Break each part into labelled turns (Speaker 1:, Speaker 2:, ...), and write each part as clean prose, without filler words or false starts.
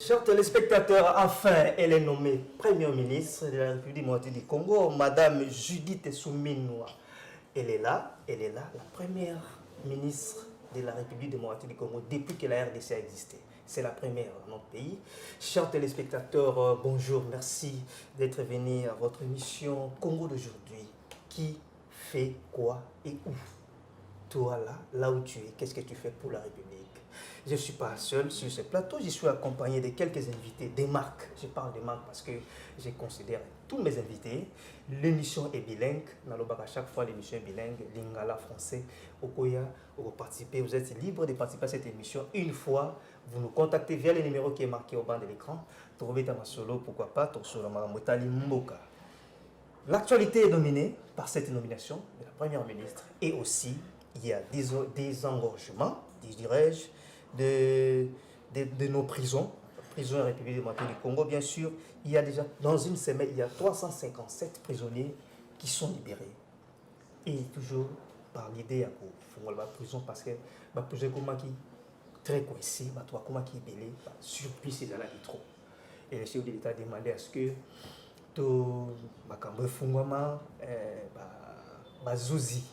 Speaker 1: Chers téléspectateurs, enfin, elle est nommée Première ministre de la République démocratique du Congo, Madame Judith Suminwa. Elle est là, la Première ministre de la République démocratique du Congo depuis que la RDC a existé. C'est la première dans notre pays. Chers téléspectateurs, bonjour, merci d'être venus à votre émission Congo d'aujourd'hui. Qui fait quoi et où? Toi là où tu es, qu'est-ce que tu fais pour la République? Je ne suis pas seul sur ce plateau, je suis accompagné de quelques invités, des marques. Je parle des marques parce que je considère tous mes invités. L'émission est bilingue. À chaque fois, l'émission est bilingue. Lingala, français, Okoya, vous participez. Vous êtes libre de participer à cette émission. Une fois, vous nous contactez via le numéro qui est marqué au bas de l'écran. Trouvez ta solo, pourquoi pas, Torsolo Maramotali Mboka. L'actualité est dominée par cette nomination de la Première ministre et aussi il y a des engorgements, dirais-je, de nos prisons, prisons République démocratique du Congo, bien sûr. Il y a déjà, dans une semaine, il y a 357 prisonniers qui sont libérés. Et toujours par l'idée à faire la prison parce que la prison qui très coincé, toi qui est belé, surplus c'est là qui trop. Et le chef de l'État a demandé à ce que tout Fungwama, Zouzi,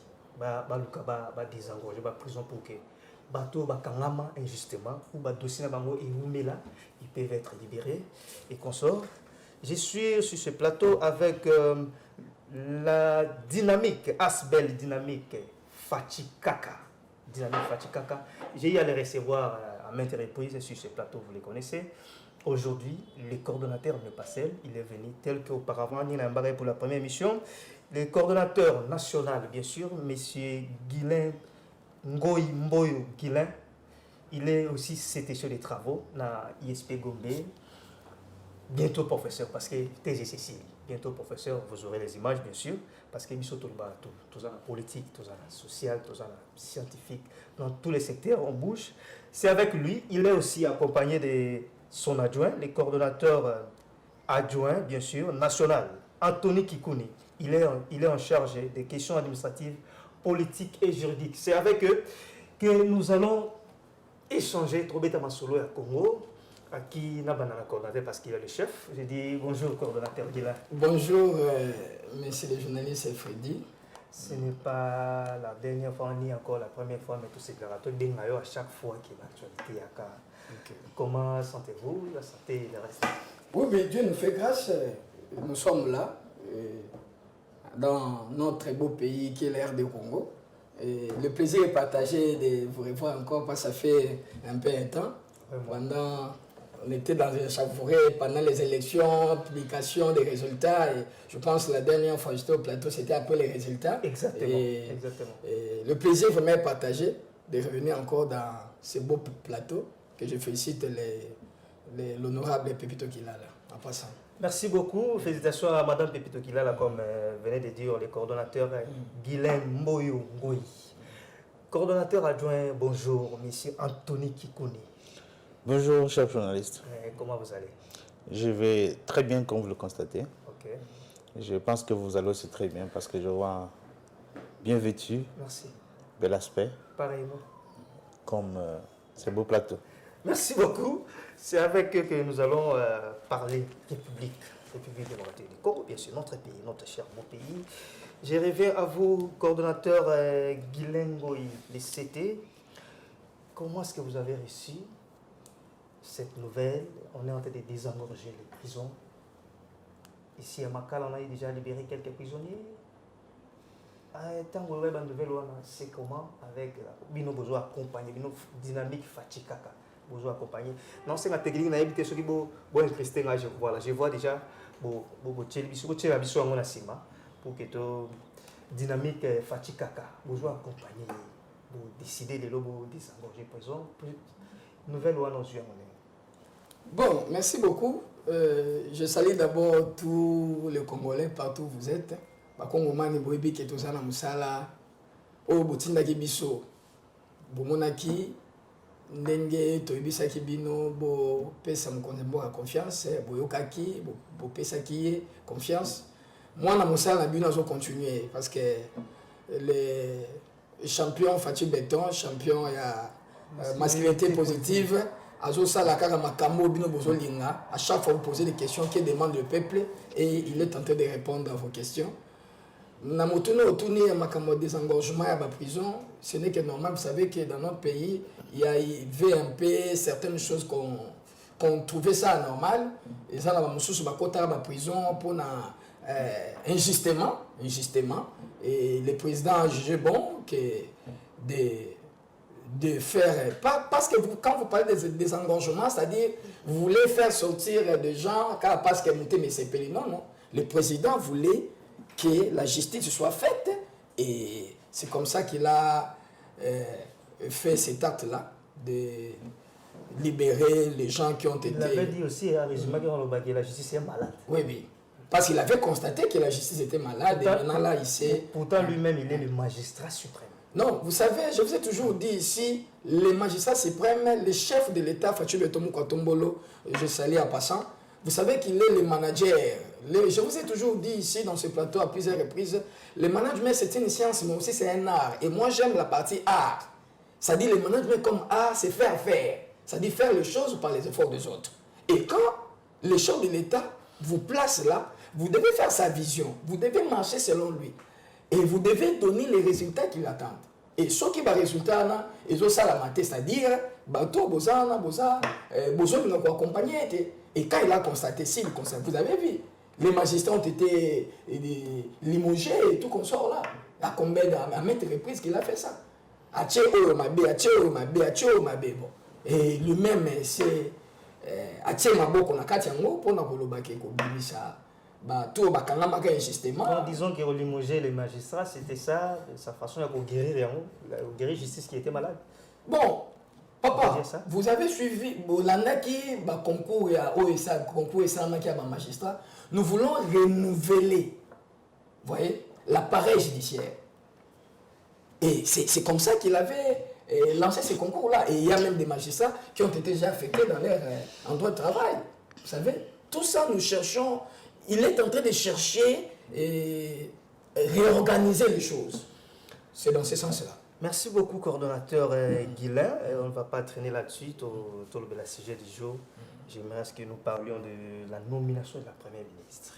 Speaker 1: désengorger la prison pour que bateau bakangama injustement ou dossier bango et là ils peuvent être libérés et qu'on sort. Je suis sur ce plateau avec la dynamique Asbel dynamique Fatikaka. J'ai eu à les recevoir à maintes reprises sur ce plateau, vous les connaissez. Aujourd'hui, le coordonnateur ne pas seul, il est venu tel qu'auparavant, il a embarqué pour la première émission. Le coordonnateur national, bien sûr, M. Guilain Ngoy Mboyo Guilain, il est aussi CTC des travaux na ISP Gombe, bientôt professeur parce que TGCC, bientôt professeur, vous aurez les images bien sûr, parce que nous sommes tous dans la politique, tous dans la sociale, tous dans la scientifique, dans tous les secteurs, on bouge. C'est avec lui, il est aussi accompagné de son adjoint, le coordonnateur adjoint, bien sûr, national, Anthony Kikouni. Il est en charge des questions administratives, politiques et juridiques. C'est avec eux que nous allons échanger, trouver Tamasolo à Congo, à qui n'a pas le coordonnateur parce qu'il est le chef. Je dis bonjour, coordonnateur Guilain.
Speaker 2: Bonjour, monsieur le journaliste Freddy.
Speaker 1: Ce n'est pas la dernière fois ni encore la première fois, mais tout c'est clair. À chaque fois qu'il y a l'actualité, comment sentez-vous, la santé et le reste?
Speaker 2: Oui, mais Dieu nous fait grâce. Nous sommes là, dans notre très beau pays qui est l'air du Congo. Et le plaisir est partagé de vous revoir encore parce que ça fait un peu un temps. On était dans un savouré pendant les élections, publication des résultats. Et je pense que la dernière fois que j'étais au plateau, c'était après les résultats.
Speaker 1: Exactement.
Speaker 2: Et le plaisir vraiment est partagé de revenir encore dans ce beau plateau que je félicite l'honorable Pépito Kilala en passant.
Speaker 1: Merci beaucoup. Félicitations à Madame Pépito Kilala, comme venait de dire le coordonnateur Guilain Mboyo Ngoy. Coordonnateur adjoint, bonjour, monsieur Anthony Kikouni.
Speaker 3: Bonjour, chef journaliste.
Speaker 1: Comment vous allez?
Speaker 3: Je vais très bien, comme vous le constatez.
Speaker 1: Ok.
Speaker 3: Je pense que vous allez aussi très bien parce que je vois bien vêtu.
Speaker 1: Merci.
Speaker 3: Bel aspect.
Speaker 1: Pareillement.
Speaker 3: Comme ce beau plateau.
Speaker 1: Merci beaucoup. C'est avec eux que nous allons parler République démocratique du Congo, bien sûr, notre pays, notre cher beau pays. Je reviens à vous, coordonnateur Guilain Ngoy, les CT. Comment est-ce que vous avez reçu cette nouvelle? On est en train de désengorger les prisons. Ici à Makal, on a déjà libéré quelques prisonniers. Tant que vous avez une nouvelle, c'est comment avec Bino besoin accompagner, Bino dynamique Fatikaka. Besoin accompagner. Non, c'est la technique, na habité ceux qui bon interesting là, voilà, je vois déjà pour que to dynamique Fatikaka, besoin accompagner, pour décider de l'eau désengorger prison. Nouvelle loi nos yeux.
Speaker 2: Bon, merci beaucoup. Je salue d'abord tous les Congolais partout où vous êtes. Bakongomani boyebi ke tozana musala o butinda ki biso bomonaki ndenge toyebisaki bino bo pesa mokonzi mboka confiance boyokaki bo pesa ki confiance mwana musala na bino azo continuer parce que les champions Fatih Béton champion ya masculinité positive Azosala kaka makambo bino bozolinga, à chaque fois vous posez des questions qui demandent le peuple et il est tenté de répondre à vos questions. Na motono autourné makambo désengorgement à la prison, ce n'est que normal. Vous savez que dans notre pays, il y avait un peu certaines choses qu'on trouvait ça anormal. Et ça, la moussous ba kota ba prison pour injustement. Et le président a jugé bon que de faire, pas parce que quand vous parlez des engorgements, c'est-à-dire vous voulez faire sortir des gens parce que mais c'est payé. Non. Le président voulait que la justice soit faite et c'est comme ça qu'il a fait cet acte-là de libérer les gens qui ont été...
Speaker 1: Il avait dit aussi, à résumé, que la justice est malade.
Speaker 2: Oui. Parce qu'il avait constaté que la justice était malade et maintenant là, il sait...
Speaker 1: Pourtant, lui-même, il est le magistrat suprême.
Speaker 2: Non, vous savez, je vous ai toujours dit ici, les magistrats suprêmes, le chef de l'État, Fatou Betomo Kwatombolo, je salue en passant, vous savez qu'il est le manager. Je vous ai toujours dit ici, dans ce plateau, à plusieurs reprises, le management, c'est une science, mais aussi c'est un art. Et moi, j'aime la partie art. Ça dit, le management comme art, c'est faire. Ça dit faire les choses par les efforts des autres. Et quand le chef de l'État vous place là, vous devez faire sa vision. Vous devez marcher selon lui. Et vous devez donner les résultats qu'il attend. Et ce qui va résultat, ils ont ça la maté, c'est-à-dire, bateau, bozana, besoin de nous accompagner. Et quand il a constaté, vous avez vu, les magistrats ont été limogés et tout comme ça là. À combien à maintes reprises qu'il a fait ça. Et lui-même, c'est
Speaker 1: disons qu'il a limogé les magistrats, c'était ça, sa façon de guérir justice qui était malade.
Speaker 2: Bon, papa, vous avez suivi l'année concours et magistrat. Nous voulons renouveler, voyez, l'appareil judiciaire. Et c'est comme ça qu'il avait lancé ce concours-là. Et il y a même des magistrats qui ont été déjà affectés dans leur endroit de travail. Vous savez, tout ça, nous cherchons. Il est en train de chercher et réorganiser les choses. C'est dans ce sens-là.
Speaker 1: Merci beaucoup, coordonnateur Guilain. On ne va pas traîner là-dessus, tout le sujet du jour. J'aimerais que nous parlions de la nomination de la Première ministre.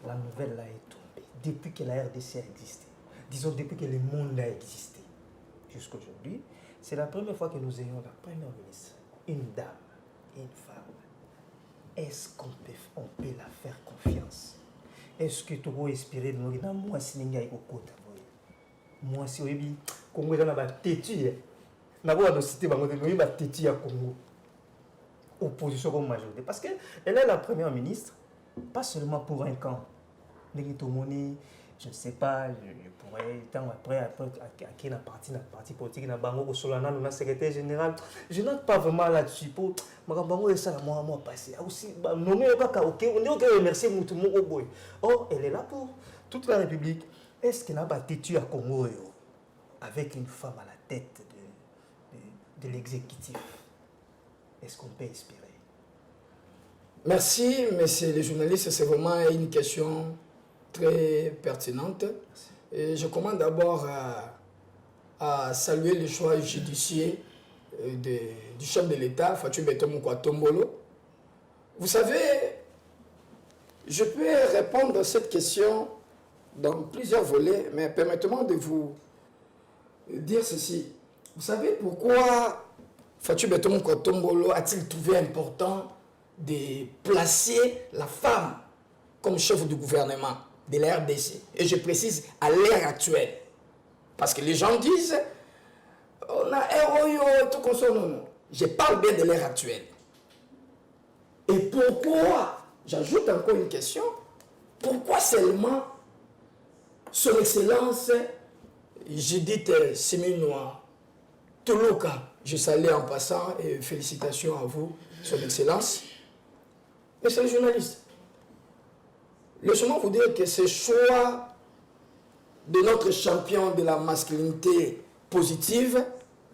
Speaker 1: La nouvelle là est tombée. Depuis que la RDC a existé, disons depuis que le monde a existé, jusqu'à aujourd'hui, c'est la première fois que nous ayons la Première ministre, une dame, une femme. Est-ce qu'on peut la faire confiance? Est-ce que tu peux espérer de nous dire, moi, si nous avons côté moi, si oui, Congo est dans la têtue, nous avons cité la têtue à Congo, opposition comme majorité, parce qu'elle est la Première ministre, pas seulement pour un camp. Je ne sais pas, je pourrais, après, à qui la partie politique, le secrétaire général, je note pas vraiment là-dessus. Pour moi passer. Aussi, on est remercier Moutoumou. Or, elle est là pour toute la République. Est-ce qu'elle n'a pas têtu à Congo avec une femme à la tête de l'exécutif? Est-ce qu'on peut espérer?
Speaker 2: Merci, monsieur le journaliste. C'est vraiment une question très pertinente. Et je commence d'abord à saluer le choix judiciaire du chef de l'État, Fatou Betomo Kwatombolo. Vous savez, je peux répondre à cette question dans plusieurs volets, mais permettez-moi de vous dire ceci. Vous savez pourquoi Fatou Betomo Kwatombolo a-t-il trouvé important de placer la femme comme chef du gouvernement de la RDC? Et je précise à l'ère actuelle. Parce que les gens disent, on a ROIO et tout comme ça. Non. Je parle bien de l'ère actuelle. Et pourquoi, j'ajoute encore une question, pourquoi seulement son Excellence Judith Seminois Toloka, je salue en passant et félicitations à vous, son Excellence. Monsieur le journaliste, laissez-moi vous dire que ce choix de notre champion de la masculinité positive,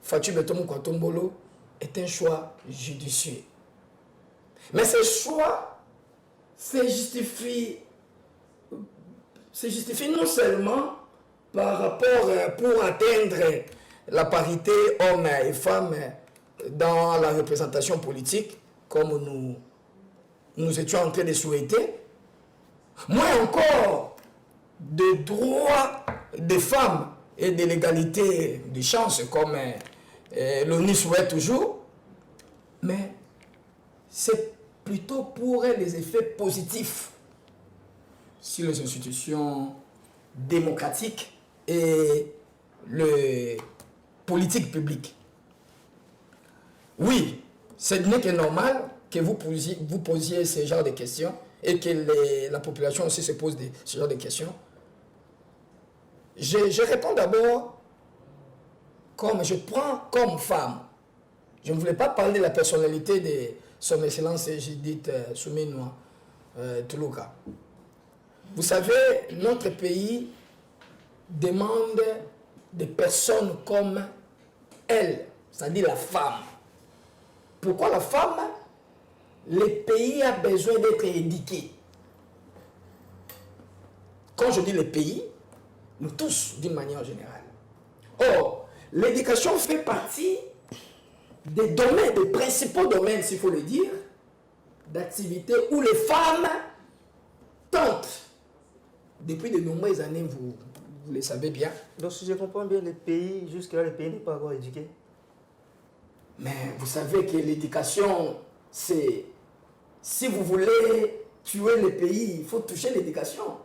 Speaker 2: Fatou Betomo Kwatombolo, est un choix judicieux. Mais ce choix se justifie non seulement par rapport pour atteindre la parité hommes et femmes dans la représentation politique, comme nous étions en train de souhaiter, moins encore de droits des femmes et de l'égalité des chances, comme l'ONU souhaite toujours, mais c'est plutôt pour les effets positifs sur les institutions démocratiques et le politique publique. Oui, ce n'est que normal que vous posiez ce genre de questions et que la population aussi se pose ce genre de questions. Je réponds d'abord comme je prends comme femme. Je ne voulais pas parler de la personnalité de son Excellence Judith Suminwa Tuluka. Vous savez, notre pays demande des personnes comme elle, c'est-à-dire la femme. Pourquoi la femme? Le pays a besoin d'être éduqué. Quand je dis le pays, nous tous, d'une manière générale. Or, l'éducation fait partie des domaines, des principaux domaines, s'il faut le dire, d'activité où les femmes tentent, depuis de nombreuses années, vous le savez bien.
Speaker 1: Donc si je comprends bien, le pays, jusque-là, le pays n'est pas encore éduqué.
Speaker 2: Mais vous savez que l'éducation, c'est... Si vous voulez tuer le pays, il faut toucher l'éducation.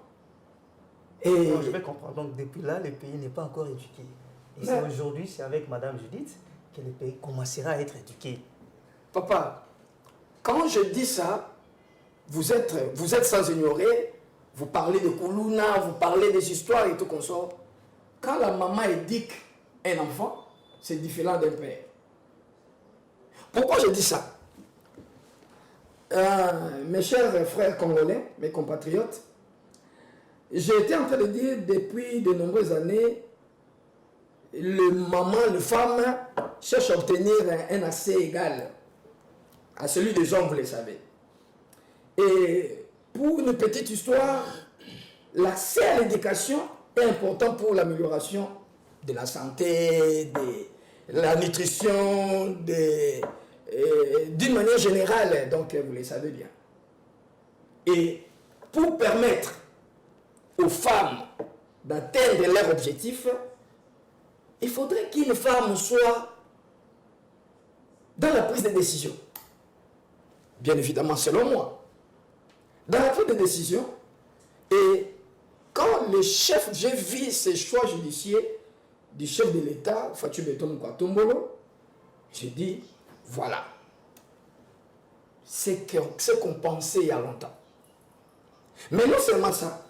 Speaker 2: Et...
Speaker 1: Non, je vais comprendre. Donc depuis là, le pays n'est pas encore éduqué. Et c'est aujourd'hui, c'est avec Madame Judith que le pays commencera à être éduqué.
Speaker 2: Papa, quand je dis ça, vous êtes sans ignorer, vous parlez de Koulouna, vous parlez des histoires et tout qu'on sort. Quand la maman éduque un enfant, c'est différent d'un père. Pourquoi je dis ça? Mes chers frères congolais, mes compatriotes, j'ai été en train de dire depuis de nombreuses années, les femmes cherchent à obtenir un accès égal à celui des hommes, vous le savez. Et pour une petite histoire, l'accès à l'éducation est important pour l'amélioration de la santé, de la nutrition, d'une manière générale, donc vous le savez bien. Et pour permettre aux femmes d'atteindre leur objectif, il faudrait qu'une femme soit dans la prise de décision. Bien évidemment, selon moi. Dans la prise de décision, et quand le chef, j'ai vu ces choix judiciaires du chef de l'État, Fatou Beton Kwatombolo, j'ai dit, voilà, c'est qu'on pensait il y a longtemps. Mais non seulement ça,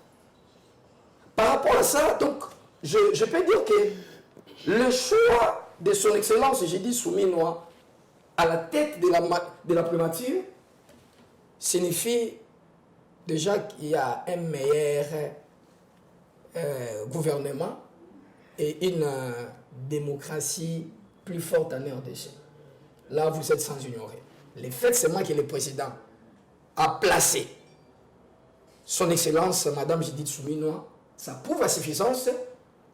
Speaker 2: par rapport à ça, donc, je peux dire que le choix de son Excellence, j'ai dit Suminwa, à la tête de la primature, signifie déjà qu'il y a un meilleur gouvernement et une démocratie plus forte en RDC. Là, vous êtes sans ignorer. Le fait seulement que le président a placé son Excellence, Madame Judith Suminwa, ça prouve à suffisance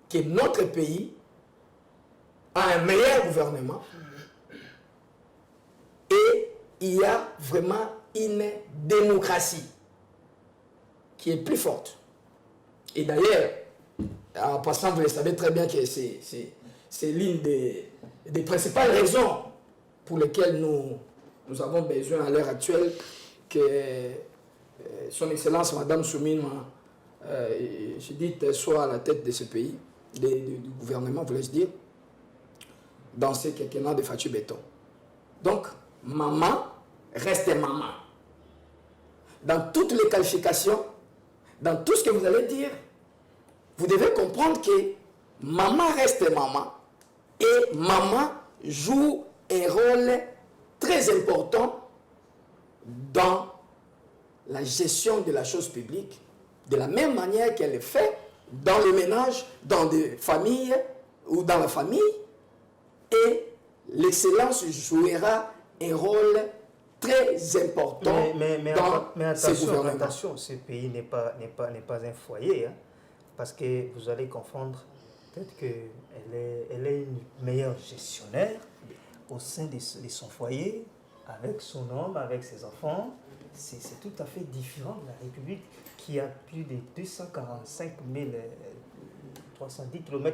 Speaker 2: que notre pays a un meilleur gouvernement et il y a vraiment une démocratie qui est plus forte. Et d'ailleurs, en passant, vous le savez très bien que c'est l'une des principales raisons pour lesquelles nous avons besoin à l'heure actuelle que son Excellence Madame Suminwa Judith soit à la tête de ce pays, du gouvernement, voulais-je dire, dans ce quinquennat de Fatou Beton. Donc, maman reste maman. Dans toutes les qualifications, dans tout ce que vous allez dire, vous devez comprendre que maman reste maman et maman joue un rôle très important dans la gestion de la chose publique, de la même manière qu'elle le fait dans le ménage, dans des familles ou dans la famille, et l'excellence jouera un rôle très important dans ce gouvernement.
Speaker 1: Attention, ce pays n'est pas un foyer, hein, parce que vous allez confondre peut-être qu'elle est une meilleure gestionnaire au sein de son foyer, avec son homme, avec ses enfants. C'est tout à fait différent de la République qui a plus de 245 310 km².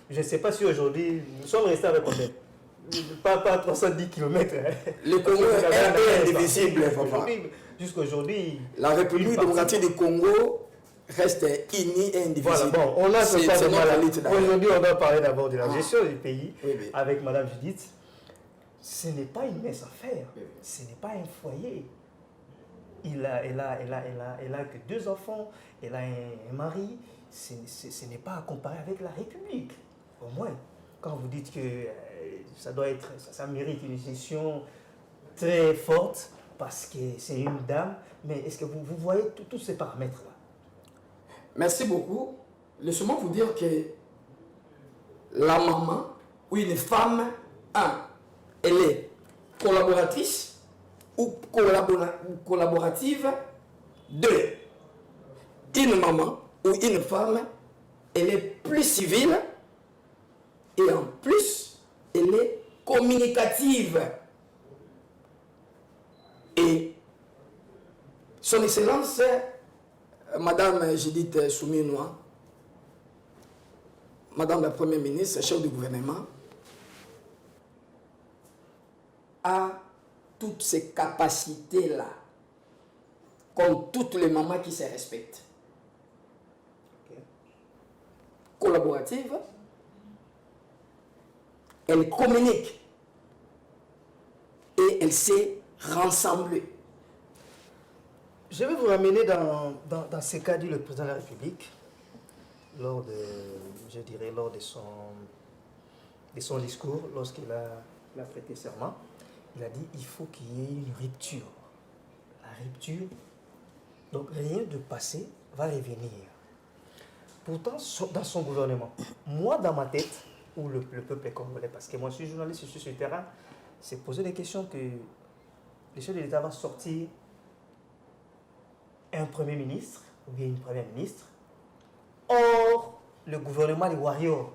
Speaker 1: Je ne sais pas si aujourd'hui, nous sommes restés avec combien? Pas 310 km.
Speaker 2: Le Congo est indivisible, papa.
Speaker 1: Jusqu'à aujourd'hui.
Speaker 2: La République démocratique du Congo reste unie et indivisible.
Speaker 1: Voilà, bon, on a ce pas de mal. Aujourd'hui, on va parler d'abord de la gestion du pays avec Madame Judith. Ce n'est pas une mince affaire. Ce n'est pas un foyer. Elle a que 2 enfants, elle a un mari. Ce n'est pas à comparer avec la République. Au moins, quand vous dites que ça mérite une gestion très forte parce que c'est une dame, mais est-ce que vous voyez tous ces paramètres-là?
Speaker 2: Merci beaucoup. Laissez-moi vous dire que la maman ou une femme, elle est collaboratrice ou collaborative. 2, une maman ou une femme, elle est plus civile et en plus, elle est communicative. Et son Excellence, Madame Judith Souminoua, Madame la Première ministre, chef du gouvernement, a toutes ces capacités-là, comme toutes les mamans qui se respectent. Collaborative, elle communique et elle sait rassembler.
Speaker 1: Je vais vous ramener dans ce qu'a dit le président de la République lors de son discours, lorsqu'il a prêté serment. Il a dit qu'il faut qu'il y ait une rupture. La rupture, donc rien de passé va revenir. Pourtant, dans son gouvernement, moi dans ma tête, ou le peuple congolais, parce que moi je suis journaliste, je suis sur le terrain, c'est poser des questions que les chefs de l'État vont sortir un premier ministre ou bien une première ministre. Or, le gouvernement des warriors,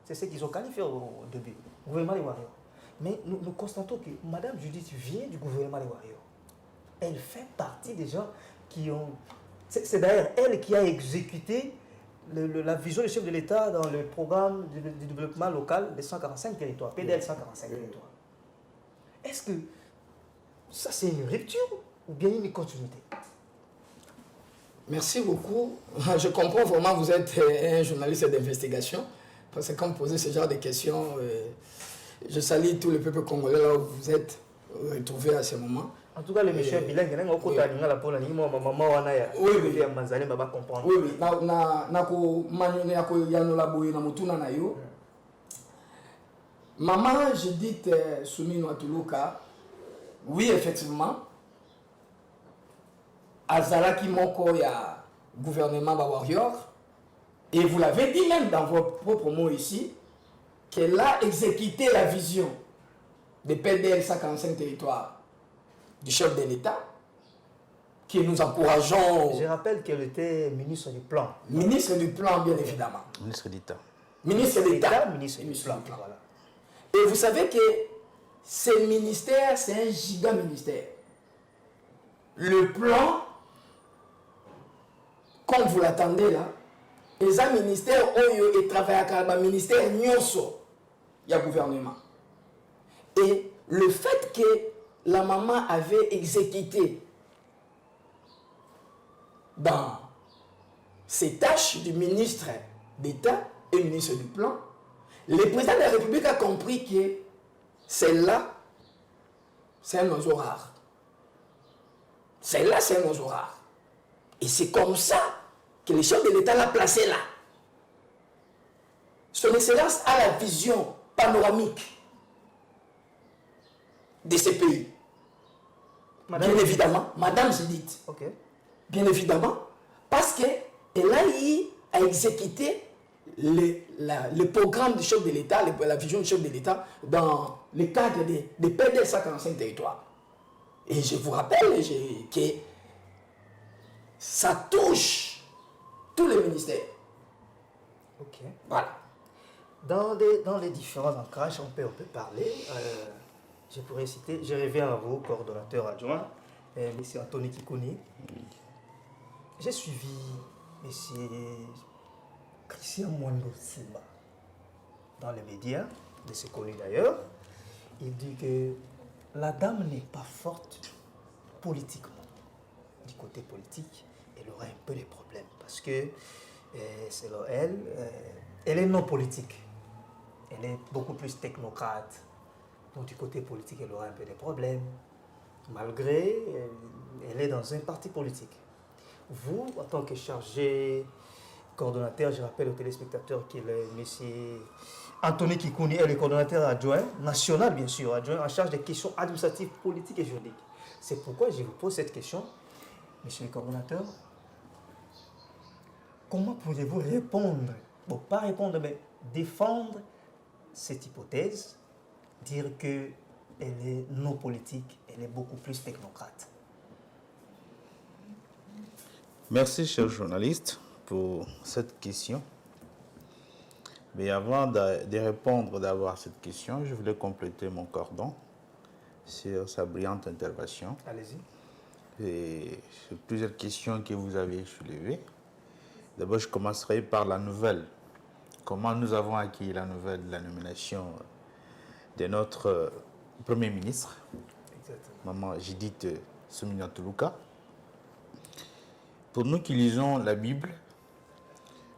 Speaker 1: c'est ce qu'ils ont qualifié au début, le gouvernement des warriors. Mais nous constatons que Mme Judith vient du gouvernement des warriors. Elle fait partie des gens qui ont... C'est d'ailleurs elle qui a exécuté la vision du chef de l'État dans le programme de développement local des 145 territoires, PDL 145 territoires. Est-ce que ça c'est une rupture ou bien une continuité?
Speaker 2: Merci beaucoup. Je comprends vraiment que vous êtes un journaliste d'investigation, parce que quand vous posez ce genre de questions, je salue tout le peuple congolais là où vous êtes retrouvés à ce moment.
Speaker 1: En tout cas, le monsieur bilingue, il y a un côté de la Pologne, il y a un maman qui
Speaker 2: oui,
Speaker 1: va comprendre.
Speaker 2: Oui, oui. Maman Judith Souminoua Toulouka, oui, effectivement, Azalaki Moko ya gouvernement Warrior, et vous l'avez dit même dans vos propres mots ici, qu'elle a exécuté la vision de PDL 145 territoires du chef de l'État, que nous encourageons.
Speaker 1: Je rappelle qu'elle était ministre du Plan.
Speaker 2: Ministre du Plan, bien évidemment.
Speaker 3: Ministre d'État.
Speaker 2: Ministre d'État.
Speaker 1: Ministre du Plan. Voilà.
Speaker 2: Et vous savez que ce ministère, c'est un giga ministère. Le plan, comme vous l'attendez là, les ministères où ils travaillent avec le ministère Nyonso, il y a gouvernement. Et le fait que la maman avait exécuté dans ses tâches du ministre d'État et ministre du Plan, le président de la République a compris que celle-là, c'est un oiseau rare. Celle-là, c'est un oiseau rare. Et c'est comme ça que le chef de l'État l'a placé là. Son Excellence a la vision panoramique de ce pays.
Speaker 1: Madame
Speaker 2: bien évidemment, Madame Judith.
Speaker 1: Okay.
Speaker 2: Bien évidemment, parce qu'elle a eu à exécuter le programme du chef de l'État, la vision du chef de l'État dans le cadre des PDL 145 territoires. Et je vous rappelle que ça touche tous les ministères.
Speaker 1: Ok.
Speaker 2: Voilà.
Speaker 1: Dans les différents ancrages, on peut parler. Je pourrais citer, je reviens à vous, coordonnateur adjoint, M. Anthony Kikouni. J'ai suivi M. Christian Mwando Simba dans les médias, de ce connu d'ailleurs. Il dit que la dame n'est pas forte politiquement. Du côté politique, elle aura un peu de problèmes parce que, selon elle, elle est non politique. Elle est beaucoup plus technocrate. Donc du côté politique, elle aura un peu de problèmes. Malgré, elle est dans un parti politique. Vous, en tant que chargé, coordonnateur, je rappelle aux téléspectateurs qu'il est M. Anthony Kikouni est le coordonnateur adjoint, national bien sûr, adjoint en charge des questions administratives, politiques et juridiques. C'est pourquoi je vous pose cette question, monsieur le coordonnateur. Comment pourriez-vous répondre, bon pas répondre, mais défendre cette hypothèse, dire qu'elle est non politique, elle est beaucoup plus technocrate?
Speaker 3: Merci, cher journaliste, pour cette question. Mais avant de répondre d'abord à cette question, je voulais compléter mon cordon sur sa brillante intervention.
Speaker 1: Allez-y.
Speaker 3: Et sur plusieurs questions que vous avez soulevées. D'abord, je commencerai par la nouvelle. Comment nous avons acquis la nouvelle de la nomination de notre Premier ministre,
Speaker 1: Exactement.
Speaker 3: Maman Judith Suminwa Tuluka. Pour nous qui lisons la Bible,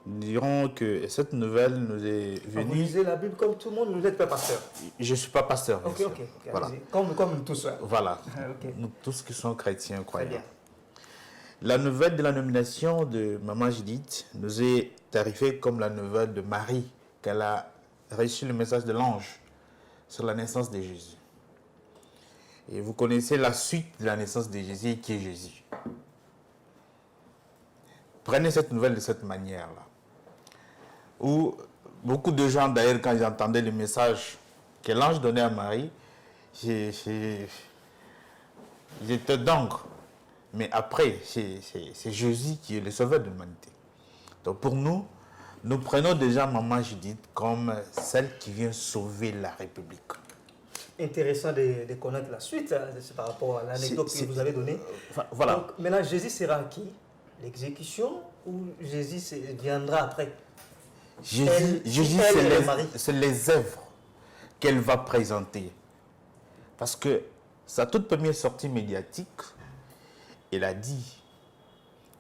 Speaker 3: nous dirons que cette nouvelle nous est venue...
Speaker 1: Vous lisez la Bible comme tout le monde, vous n'êtes pas pasteur.
Speaker 3: Je ne suis pas pasteur.
Speaker 1: Ok, ok.
Speaker 3: Voilà.
Speaker 1: Comme nous tous. Ouais.
Speaker 3: Voilà.
Speaker 1: Ok.
Speaker 3: Nous tous qui sommes chrétiens,
Speaker 1: Très
Speaker 3: croyants.
Speaker 1: bien.
Speaker 3: La nouvelle de la nomination de Maman Judith nous est arrivée comme la nouvelle de Marie, qu'elle a reçu le message de l'ange sur la naissance de Jésus. Et vous connaissez la suite de la naissance de Jésus, qui est Jésus. Prenez cette nouvelle de cette manière-là. Où beaucoup de gens, d'ailleurs, quand ils entendaient le message que l'ange donnait à Marie, ils étaient dingues. Mais après, c'est Jésus qui est le sauveur de l'humanité. Donc pour nous, nous prenons déjà Maman Judith comme celle qui vient sauver la République.
Speaker 1: Intéressant de connaître la suite, hein, c'est par rapport à l'anecdote que vous avez donnée.
Speaker 3: Voilà.
Speaker 1: Donc maintenant, Jésus sera qui? L'exécution ou Jésus viendra après?
Speaker 3: Jésus, c'est les œuvres qu'elle va présenter. Parce que sa toute première sortie médiatique, elle a dit,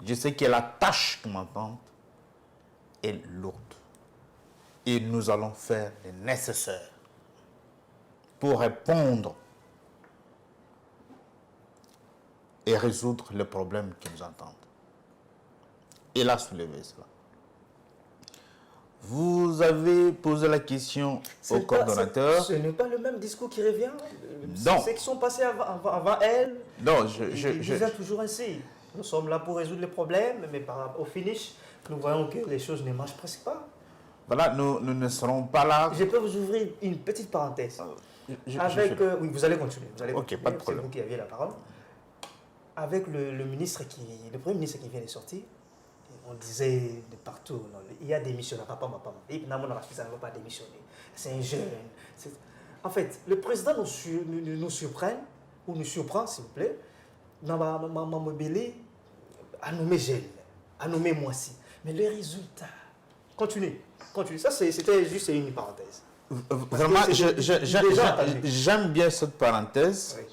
Speaker 3: je sais que la tâche qui m'attend est lourde. Et nous allons faire le nécessaire pour répondre et résoudre les problèmes qui nous entendent. Elle a soulevé cela. Vous avez posé la question au coordonnateur.
Speaker 1: Ce n'est pas le même discours qui revient.
Speaker 3: Non.
Speaker 1: Ceux qui sont passés avant elle,
Speaker 3: Non,
Speaker 1: ils disaient toujours ainsi. Nous sommes là pour résoudre les problèmes, mais au finish, nous voyons que les choses ne marchent presque pas.
Speaker 3: Voilà, nous ne serons pas là.
Speaker 1: Je peux vous ouvrir une petite parenthèse. Oui, vous allez continuer.
Speaker 3: Ok, pas de problème.
Speaker 1: C'est vous qui aviez la parole. Avec le Premier ministre qui vient de sortir, on disait de partout, non, il y a démissionné, papa, il n'a pas démissionné. C'est un jeune. En fait, le président nous surprend, ou nous surprend, s'il vous plaît, à nommer jeune, à nommer Moissi. Mais les résultats, continue. Ça, c'était juste une parenthèse.
Speaker 3: Vraiment, j'aime bien cette parenthèse. Oui.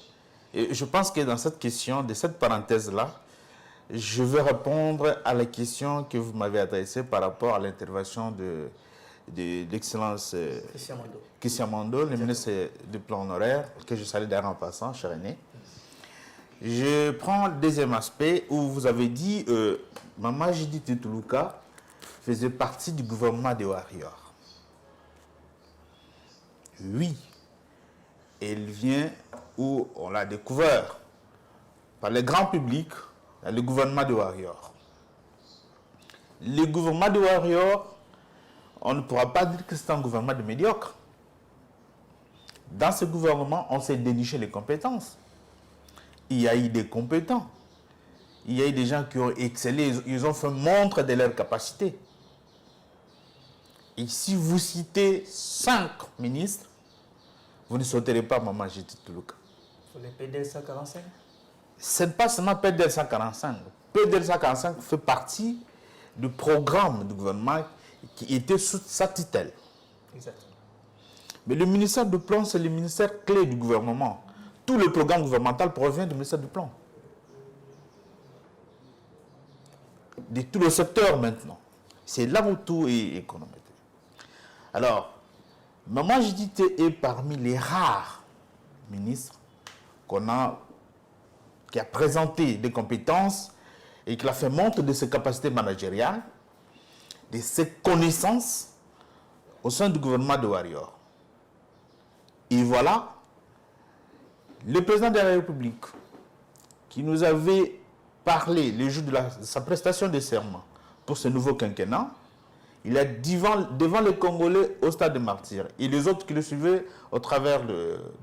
Speaker 3: Et je pense que dans cette question, de cette parenthèse-là, je vais répondre à la question que vous m'avez adressée par rapport à l'intervention de l'excellence Christian Mwando, le ministre du plan honoraire, que je salue d'ailleurs en passant, cher aîné. Je prends le deuxième aspect où vous avez dit Maman Judith Tuluka faisait partie du gouvernement de Warrior. Oui, elle vient où on l'a découvert par le grand public, le gouvernement de Warrior. Le gouvernement de Warrior, on ne pourra pas dire que c'est un gouvernement de médiocre. Dans ce gouvernement, on s'est déniché les compétences. Il y a eu des compétents. Il y a eu des gens qui ont excellé, ils ont fait montre de leur capacité. Et si vous citez 5 ministres, vous ne sauterez pas Maman Judith Tuluka.
Speaker 1: Pour les PDL 145?
Speaker 3: Ce n'est pas seulement PDL 145. PDL 145 fait partie du programme du gouvernement qui était sous sa tutelle.
Speaker 1: Exactement.
Speaker 3: Mais le ministère du Plan, c'est le ministère clé du gouvernement. Tout le programme gouvernemental provient du ministère du Plan. De tout le secteur maintenant. C'est là où tout est économique. Alors, Maman Judith est parmi les rares ministres qui a présenté des compétences et qui a fait montre de ses capacités managériales, de ses connaissances au sein du gouvernement de Warrior. Et voilà, le président de la République, qui nous avait parlé le jour de sa prestation de serment pour ce nouveau quinquennat, il a dit devant les Congolais au stade de Martyrs et les autres qui le suivaient au travers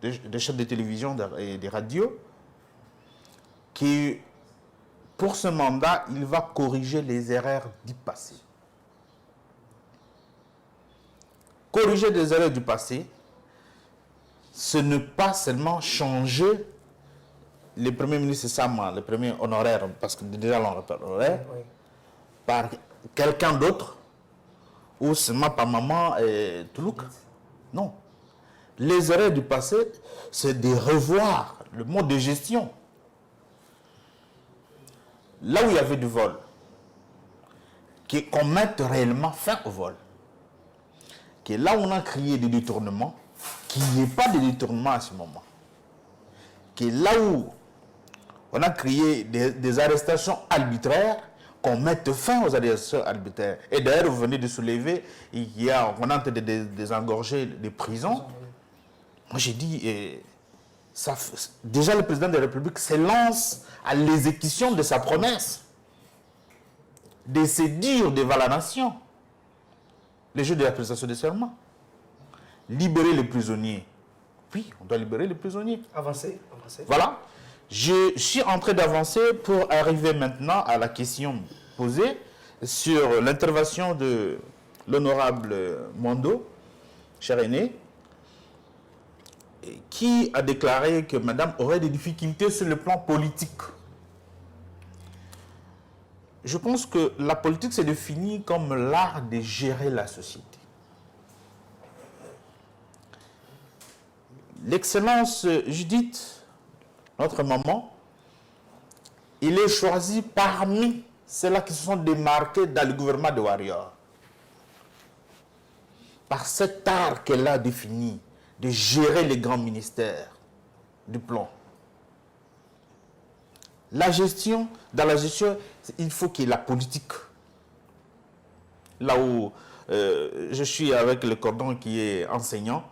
Speaker 3: des chaînes de télévision et des radios, que pour ce mandat, il va corriger les erreurs du passé. Corriger des erreurs du passé, ce n'est pas seulement changer le premier ministre Sama, le premier honoraire, parce que déjà l'honoraire,
Speaker 1: Oui.
Speaker 3: par quelqu'un d'autre, ou seulement par Maman Tuluka. Non. Les erreurs du passé, c'est de revoir le mode de gestion. Là où il y avait du vol, qu'on mette réellement fin au vol. Que là où on a créé des détournements, qu'il n'y ait pas de détournement à ce moment. Que là où on a créé des arrestations arbitraires, qu'on mette fin aux arrestations arbitraires. Et d'ailleurs, vous venez de soulever, on est en train de désengorger les prisons. Moi, j'ai dit, déjà le président de la République se lance à l'exécution de sa promesse de se dire devant la nation le jour de la prestation de serment. Libérer les prisonniers. Oui, on doit libérer les prisonniers.
Speaker 1: Avancez.
Speaker 3: Voilà. Je suis en train d'avancer pour arriver maintenant à la question posée sur l'intervention de l'honorable Mondo, cher aîné, qui a déclaré que madame aurait des difficultés sur le plan politique. Je pense que la politique s'est définie comme l'art de gérer la société. L'excellence Judith, notre maman, il est choisi parmi ceux-là qui se sont démarqués dans le gouvernement de Warrior. Par cet art qu'elle a défini de gérer les grands ministères du plan. Dans la gestion, il faut qu'il y ait la politique. Là où je suis avec le cordon qui est enseignant,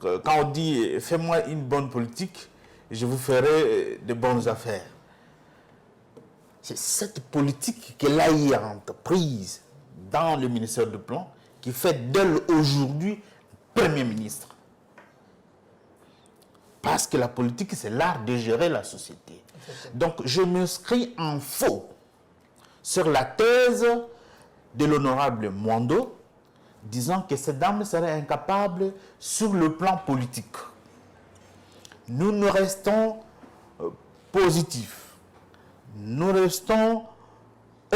Speaker 3: quand on dit « fais-moi une bonne politique », je vous ferai de bonnes affaires. C'est cette politique qu'elle a entreprise dans le ministère du Plan qui fait d'elle aujourd'hui Premier ministre. Parce que la politique, c'est l'art de gérer la société. Donc, je m'inscris en faux sur la thèse de l'honorable Mondo, disant que cette dame serait incapable sur le plan politique. Nous nous restons positifs, nous restons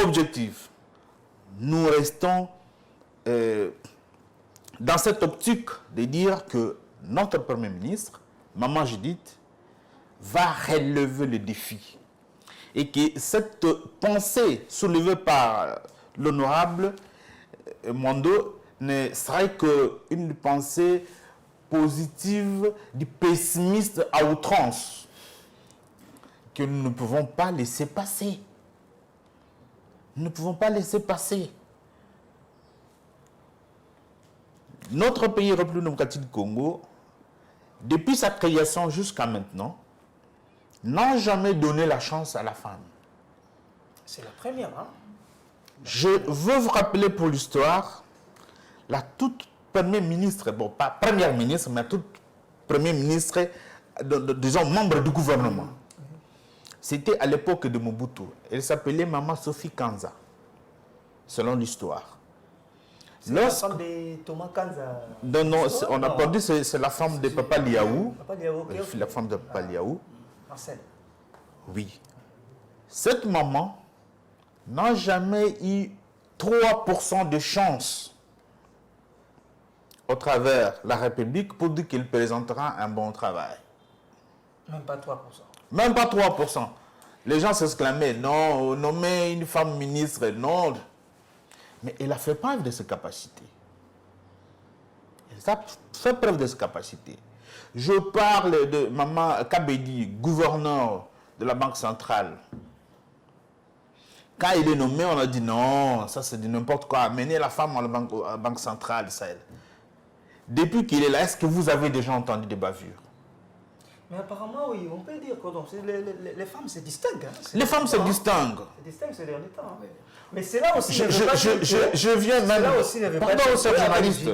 Speaker 3: objectifs, nous restons dans cette optique de dire que notre Premier ministre, Maman Judith, va relever le défi. Et que cette pensée soulevée par l'honorable Mondo ne serait qu'une pensée positive du pessimiste à outrance que nous ne pouvons pas laisser passer. Nous ne pouvons pas laisser passer. Notre pays République démocratique du Congo, depuis sa création jusqu'à maintenant, n'a jamais donné la chance à la femme.
Speaker 1: C'est la première, hein?
Speaker 3: Je veux vous rappeler pour l'histoire, la toute première ministre, bon, pas première ministre, mais toute première ministre, disons, membre du gouvernement. C'était à l'époque de Mobutu. Elle s'appelait Maman Sophie Kanza, selon l'histoire.
Speaker 1: C'est la femme de Thomas Kanza.
Speaker 3: Non, non, on a pas dit c'est la femme de Papa Liaou.
Speaker 1: Papa Liaou, ok.
Speaker 3: La femme de Papa Liaou.
Speaker 1: Marcel.
Speaker 3: Oui. Cette maman n'a jamais eu 3% de chance au travers la République pour dire qu'il présentera un bon travail.
Speaker 1: Même pas 3%.
Speaker 3: Même pas 3%. Les gens s'exclamaient, non, nommer une femme ministre, non. Mais elle a fait preuve de ses capacités. Elle a fait preuve de ses capacités. Je parle de Maman Kabedi, gouverneur de la Banque centrale. Quand il est nommé, on a dit non, ça c'est de n'importe quoi. Amener la femme à la banque centrale, ça. Depuis qu'il est là, est-ce que vous avez déjà entendu des bavures?
Speaker 1: Mais apparemment, oui, on peut dire que les femmes se distinguent. Hein.
Speaker 3: Les femmes se distinguent.
Speaker 1: Se distinguent ces derniers temps. Hein. Mais c'est là aussi...
Speaker 3: Je viens même...
Speaker 1: Là aussi,
Speaker 3: pardon, cher journaliste.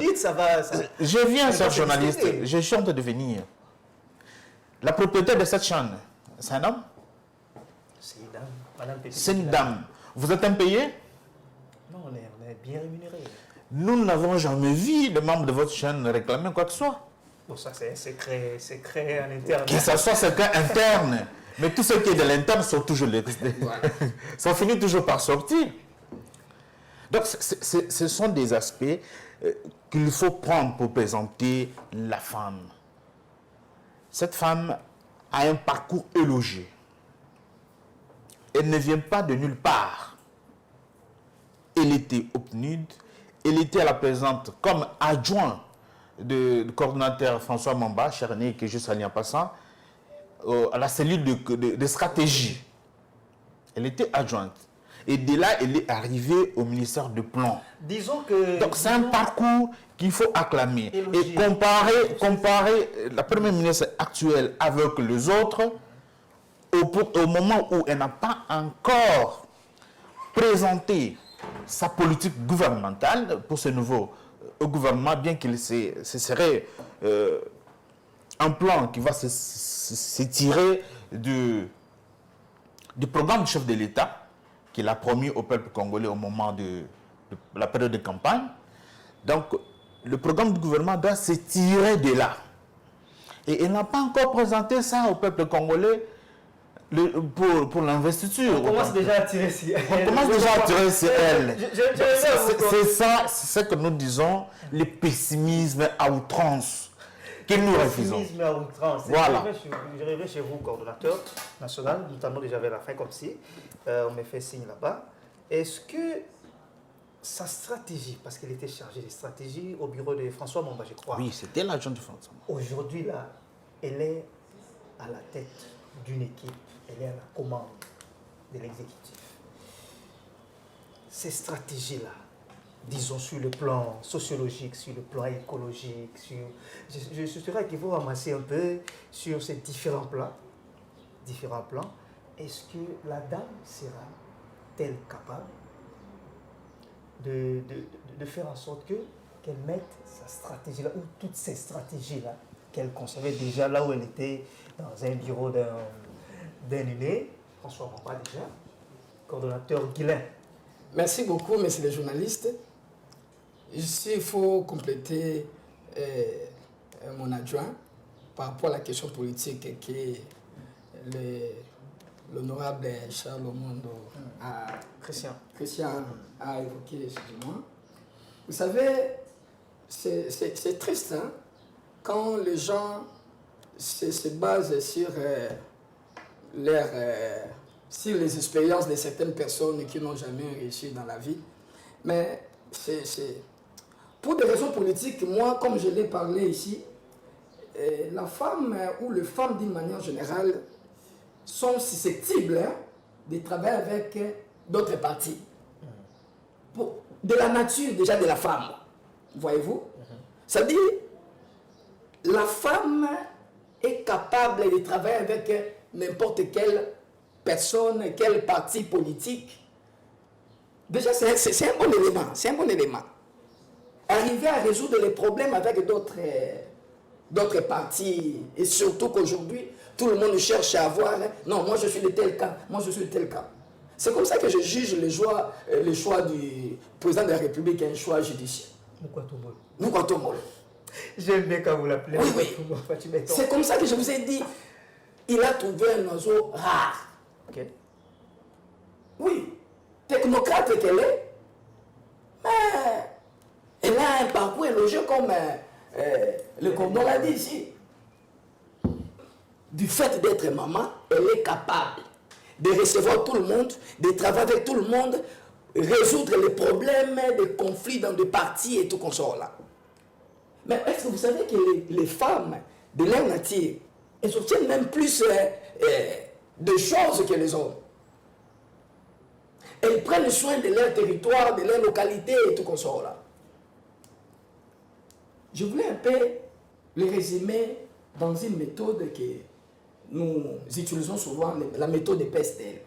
Speaker 3: Je viens, cher
Speaker 1: pas
Speaker 3: journaliste. Je suis en train de venir. La propriétaire de cette chaîne, c'est un homme?
Speaker 1: C'est une dame. Madame Pépi.
Speaker 3: C'est une dame. Vous êtes impayé?
Speaker 1: Non, on est bien rémunéré.
Speaker 3: Nous n'avons jamais vu le membre de votre chaîne réclamer quoi que ce soit.
Speaker 1: Bon, ça c'est un secret en interne.
Speaker 3: Que ce soit secret interne. Mais tout ce qui est de l'interne sont toujours sont finis toujours par sortir. Donc, ce sont des aspects qu'il faut prendre pour présenter la femme. Cette femme a un parcours élogieux. Elle ne vient pas de nulle part. Elle était au PNUD. Elle était à la présente comme adjoint du coordonnateur François Mamba, Cherné, que je salue en passant, à la cellule de stratégie. Elle était adjointe. Et de là, elle est arrivée au ministère de Plan.
Speaker 1: Disons que...
Speaker 3: Donc c'est un parcours qu'il faut acclamer. Et comparer la première ministre actuelle avec les autres, au moment où elle n'a pas encore présenté sa politique gouvernementale pour ce nouveau gouvernement, bien qu'il ce serait un plan qui va se tirer du programme du chef de l'État qu'il a promis au peuple congolais au moment de la période de campagne. Donc, le programme du gouvernement doit se tirer de là. Et elle n'a pas encore présenté ça au peuple congolais pour l'investiture.
Speaker 1: On commence déjà à tirer sur elle.
Speaker 3: On commence déjà à tirer sur elle. C'est ça, c'est ce que nous disons, le pessimisme à outrance que nous refusons.
Speaker 1: Pessimisme à outrance.
Speaker 3: Voilà.
Speaker 1: Je reviens chez vous, coordonnateur national, notamment déjà vers la fin comme si. On me fait signe là-bas. Est-ce que sa stratégie, parce qu'elle était chargée de stratégie au bureau de François Mamba, je crois.
Speaker 3: Oui, c'était l'agent de François Mamba.
Speaker 1: Aujourd'hui, là, elle est à la tête d'une équipe. Elle est à la commande de l'exécutif. Ces stratégies-là, disons sur le plan sociologique, sur le plan écologique, je souhaiterais qu'il faut ramasser un peu sur ces différents plans. Est-ce que la dame sera-t-elle capable de faire en sorte qu'elle mette sa stratégie-là, ou toutes ces stratégies-là, qu'elle concevait déjà là où elle était, dans un bureau d'un aîné, François Mamba déjà, coordonnateur Guilain.
Speaker 2: Merci beaucoup, messieurs les journalistes. Ici, il faut compléter mon adjoint par rapport à la question politique que l'honorable Charles Omondo Christian a évoqué, excusez-moi. Vous savez, c'est triste hein, quand les gens se basent sur sur les expériences de certaines personnes qui n'ont jamais réussi dans la vie. Mais pour des raisons politiques, moi, comme je l'ai parlé ici, la femme ou les femmes d'une manière générale sont susceptibles de travailler avec d'autres partis. De la nature déjà de la femme, voyez-vous. C'est-à-dire, la femme est capable de travailler avec n'importe quelle personne, quel parti politique. Déjà, c'est un bon élément. C'est un bon élément. Arriver à résoudre les problèmes avec d'autres partis, et surtout qu'aujourd'hui, tout le monde cherche à avoir, non, moi je suis de tel cas, moi je suis de tel cas. C'est comme ça que je juge le choix du président de la République, un choix judiciaire. Mukwatomolo.
Speaker 1: J'aime bien quand vous l'appelez.
Speaker 2: Oui. C'est comme ça que je vous ai dit. Il a trouvé un oiseau rare.
Speaker 1: Ok.
Speaker 2: Oui. Technocrate qu'elle est, mais elle a un parcours élogé comme le cordon l'a dit ici. Du fait d'être maman, elle est capable de recevoir tout le monde, de travailler avec tout le monde, résoudre les problèmes, des conflits dans des partis et tout comme ça là. Mais est-ce que vous savez que les femmes de leur nature, elles obtiennent même plus de choses que les hommes. Elles prennent soin de leur territoire, de leur localité et tout comme ça là. Je voulais un peu le résumer dans une méthode que nous utilisons souvent, la méthode de Pestel.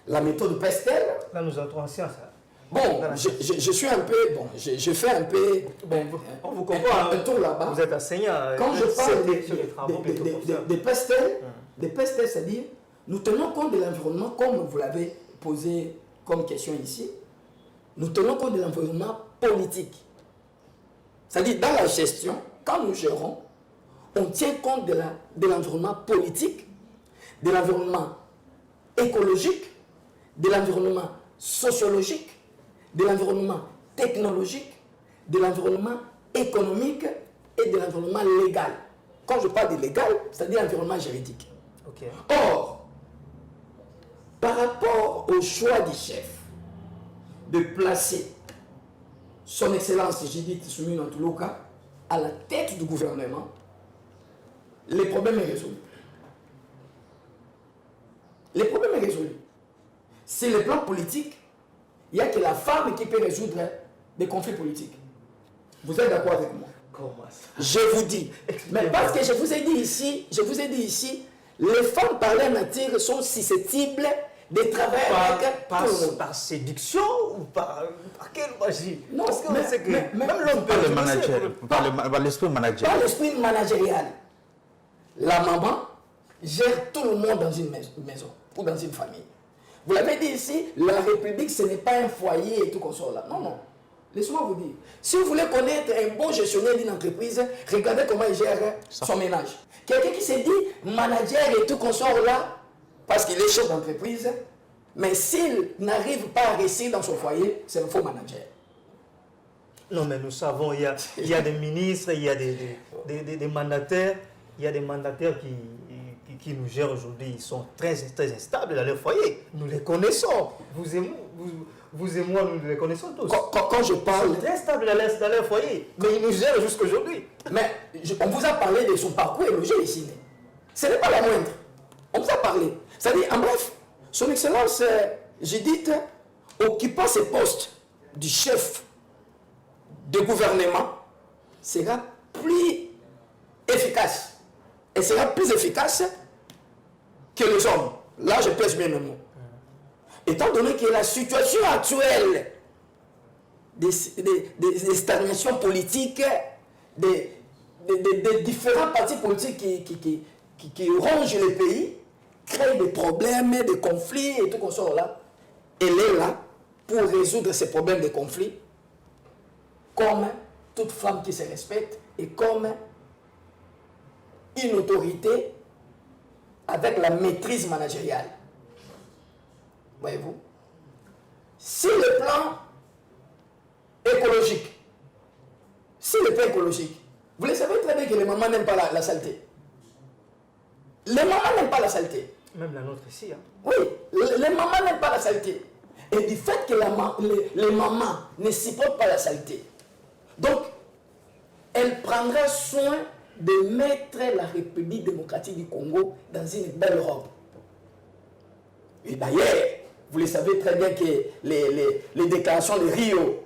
Speaker 2: La méthode Pestel.
Speaker 1: Là, nous entrons en science.
Speaker 2: Bon, je suis un peu. Bon, je fais un peu.
Speaker 1: Bon, on vous comprend.
Speaker 2: Un tour là-bas.
Speaker 1: Vous êtes enseignant.
Speaker 2: Quand je parle de Pestel, c'est-à-dire, nous tenons compte de l'environnement, comme vous l'avez posé comme question ici. Nous tenons compte de l'environnement politique. C'est-à-dire, dans la gestion, quand nous gérons, on tient compte de l'environnement politique, de l'environnement écologique, de l'environnement sociologique, de l'environnement technologique, de l'environnement économique et de l'environnement légal. Quand je parle de légal, c'est-à-dire l'environnement juridique.
Speaker 1: Okay.
Speaker 2: Or, par rapport au choix du chef de placer son Excellence Judith Suminwa Ntuluka à la tête du gouvernement, le problème est résolu. Le problème est résolu. Sur le plan politique, il n'y a que la femme qui peut résoudre des conflits politiques. Vous êtes d'accord avec moi?
Speaker 1: Comment ça?
Speaker 2: Je vous dis. Mais parce que je vous ai dit ici, les femmes par leur nature sont susceptibles de travailler avec tout le monde.
Speaker 1: Par séduction ou par quelle magie?
Speaker 2: Non,
Speaker 1: parce que même l'homme
Speaker 3: Par le manager, par l'esprit managérial.
Speaker 2: Par l'esprit managérial. La maman gère tout le monde dans une maison ou dans une famille. Vous l'avez dit ici, la République, ce n'est pas un foyer et tout comme ça là. Non, non. Laissez-moi vous dire. Si vous voulez connaître un bon gestionnaire d'une entreprise, regardez comment il gère son ménage. Quelqu'un qui s'est dit manager et tout comme ça là, parce qu'il est chef d'entreprise, mais s'il n'arrive pas à réussir dans son foyer, c'est un faux manager.
Speaker 1: Non, mais nous savons, il y a des ministres, il y a des mandataires, il y a des mandataires qui nous gèrent aujourd'hui. Ils sont très, très instables dans leur foyer. Nous les connaissons. Vous et moi, nous les connaissons tous.
Speaker 2: Quand je parle...
Speaker 1: Ils sont très stables dans leur foyer, mais ils nous gèrent jusqu'à aujourd'hui.
Speaker 2: Mais on vous a parlé de son parcours élogé ici. Ce n'est pas la moindre. On vous a parlé. C'est-à-dire, en bref, son Excellence Judith, occupant ce poste du chef de gouvernement, sera plus efficace. Elle sera plus efficace que les hommes. Là, je pèse bien le mot. Étant donné que la situation actuelle des stagnations politiques, des différents partis politiques qui rongent le pays, créent des problèmes, des conflits et tout comme ça là, elle est là pour résoudre ces problèmes de conflits comme toute femme qui se respecte et comme une autorité avec la maîtrise managériale. Voyez-vous? Sur le plan écologique, vous le savez très bien que les mamans n'aiment pas la saleté. Les mamans n'aiment pas la saleté.
Speaker 1: Même la nôtre ici. Hein.
Speaker 2: Oui, les mamans n'aiment pas la saleté. Et du fait que les mamans ne supportent pas la saleté, donc elle prendra soin de mettre la République démocratique du Congo dans une belle robe. Et d'ailleurs, vous le savez très bien que les déclarations de Rio